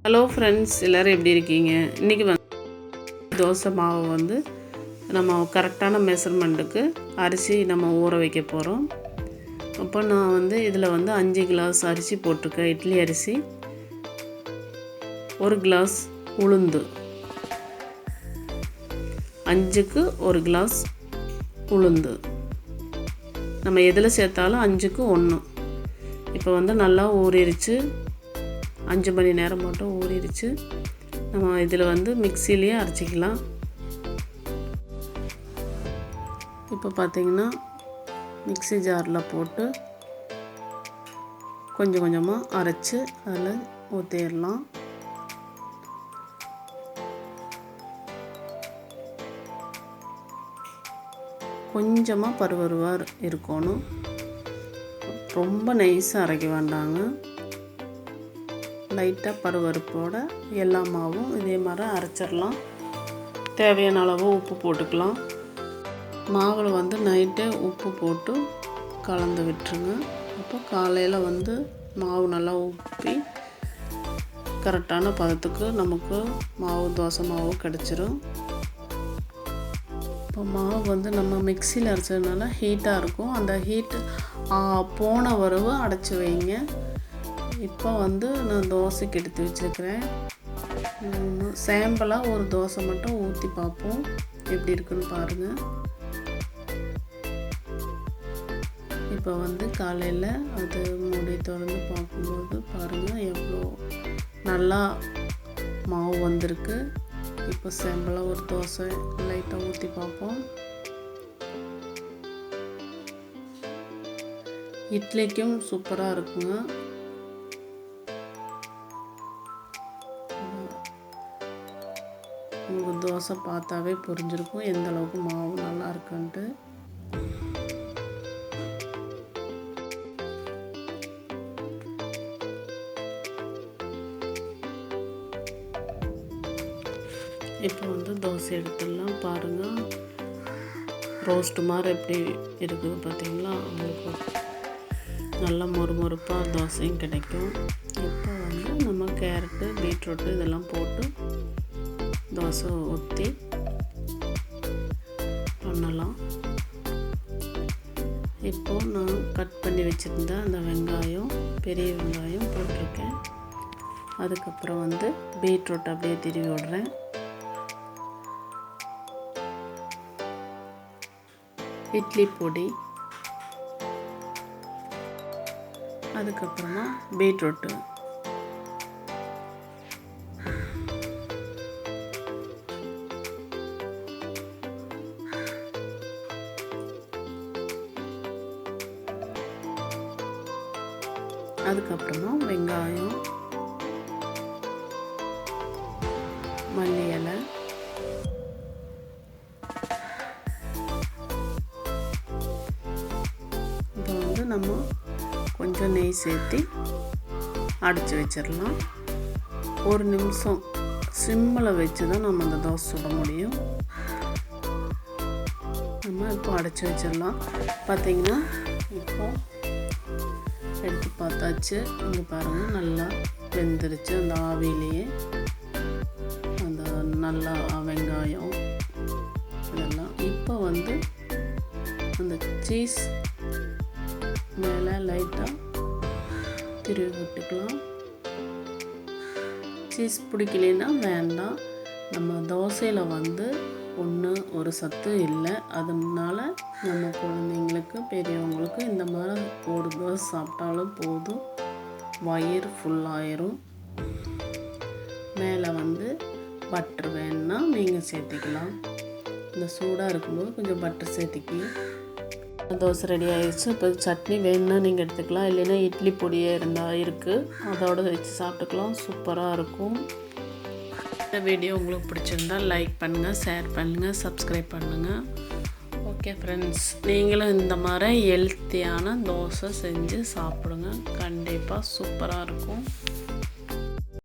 Hello friends, எல்லோரும் எப்படி இருக்கீங்க? இன்றைக்கி தோசை மாவு நம்ம கரெக்டான மெஷர்மெண்ட்டுக்கு அரிசி நம்ம ஊற வைக்க போகிறோம். அப்போ நான் இதில் 5 கிளாஸ் அரிசி போட்டிருக்கேன். இட்லி அரிசி, 1 கிளாஸ் உளுந்து, 5க்கு 1 கிளாஸ் உளுந்து. நம்ம எதில் சேர்த்தாலும் 5க்கு 1. இப்போ நல்லா ஊறிடுச்சு. 5 மணி நேரம் மட்டும் ஊறிடுச்சு. நம்ம இதில் மிக்சிலேயே அரைச்சிக்கலாம். இப்போ பார்த்திங்கன்னா மிக்சி ஜாரில் போட்டு கொஞ்சம் கொஞ்சமாக அரைச்சி அதில் ஊற்றிடலாம். கொஞ்சமாக பருவருவாக இருக்கணும். ரொம்ப நைஸாக அரைக்க வேண்டாங்க. லைட்டாக பருவருப்போட எல்லா மாவும் இதே மாதிரி அரைச்சிடலாம். தேவையான அளவு உப்பு போட்டுக்கலாம். மாவில் நைட்டே உப்பு போட்டு கலந்து விட்டுருங்க. அப்போ காலையில் மாவு நல்லா உப்பி கரெக்டான பதத்துக்கு நமக்கு தோசை மாவு கிடச்சிரும். இப்போ மாவு நம்ம மிக்சியில் அரைச்சதுனால ஹீட்டாக இருக்கும். அந்த ஹீட் போன வரவு அடைச்சி வைங்க. இப்போ நான் தோசைக்கு எடுத்து வச்சுருக்கிறேன். சாம்பிளாக ஒரு தோசை மட்டும் ஊற்றி பார்ப்போம், எப்படி இருக்குன்னு பாருங்கள். இப்போ காலையில் அது மூடி திறந்து பார்க்கும்போது பாருங்கள் எவ்வளோ நல்லா மாவு வந்திருக்கு. இப்போ சாம்பிளாக ஒரு தோசை லைட்டாக ஊற்றி பார்ப்போம். இட்லிக்கும் சூப்பராக இருக்குங்க. உங்களுக்கு தோசை பார்த்தாவே புரிஞ்சிருக்கும் எந்த அளவுக்கு மாவு நல்லா இருக்குன்ட்டு. இப்போ தோசை எடுத்துடலாம். பாருங்கள், ரோஸ்ட்டு மாதிரி எப்படி இருக்குது பார்த்தீங்களா? உங்களுக்கு நல்லா மொறுமொறுப்பாக தோசையும் கிடைக்கும். இப்போ நம்ம கேரட்டு, பீட்ரூட்டு இதெல்லாம் போட்டு தோசை ஊற்றி பண்ணலாம். இப்போது நான் கட் பண்ணி வச்சுருந்த அந்த வெங்காயம், பெரிய வெங்காயம் போட்டிருக்கேன். அதுக்கப்புறம் பீட்ரூட் அப்படியே திருவி விடுறேன். இட்லி பொடி, அதுக்கப்புறமா பீட்ரூட்டு, அதுக்கப்புறமா வெங்காயம், மல்லி இலை, இப்போ நம்ம கொஞ்சம் நெய் சேர்த்து அடைச்சி வச்சிடலாம். 1 நிமிஷம் சிம்மில் வச்சு தான் நம்ம அந்த தோசை சுட முடியும். நம்ம இப்போ அடைச்சி வச்சிடலாம். பார்த்திங்கன்னா இப்போ எடுத்து பார்த்தாச்சு. இங்கே பாருங்கள், நல்லா வெந்துருச்சு. அந்த ஆவிலேயே அந்த நல்லா வெங்காயம் இதெல்லாம். இப்போ அந்த சீஸ் மேலே லைட்டாக திருவி விட்டுக்கலாம். சீஸ் பிடிக்கலைன்னா வேண்டாம். நம்ம தோசையில் ஒன்று ஒரு சத்து இல்லை. அதனால நம்ம குழந்தைங்களுக்கு, பெரியவங்களுக்கு இந்த மாதிரி ஒரு தோசை சாப்பிட்டாலும் போதும், வயிறு ஃபுல்லாயிரும். மேலே பட்டர் வேணுன்னா நீங்கள் சேர்த்திக்கலாம். இந்த சூடாக இருக்கும்போது கொஞ்சம் பட்டர் சேர்த்திக்கலாம். தோசை ரெடி ஆகிடுச்சு. இப்போ சட்னி வேணுன்னா நீங்கள் எடுத்துக்கலாம், இல்லைன்னா இட்லி பொடியே இருக்குது, அதோடு வச்சு சாப்பிட்டுக்கலாம். சூப்பராக இருக்கும். இந்த வீடியோ உங்களுக்கு பிடிச்சிருந்தால் லைக் பண்ணுங்கள், ஷேர் பண்ணுங்கள், சப்ஸ்கிரைப் பண்ணுங்கள். ஓகே ஃப்ரெண்ட்ஸ், நீங்களும் இந்த மாதிரி ஹெல்த்தியான தோசை செஞ்சு சாப்பிடுங்க. கண்டிப்பாக சூப்பராக இருக்கும்.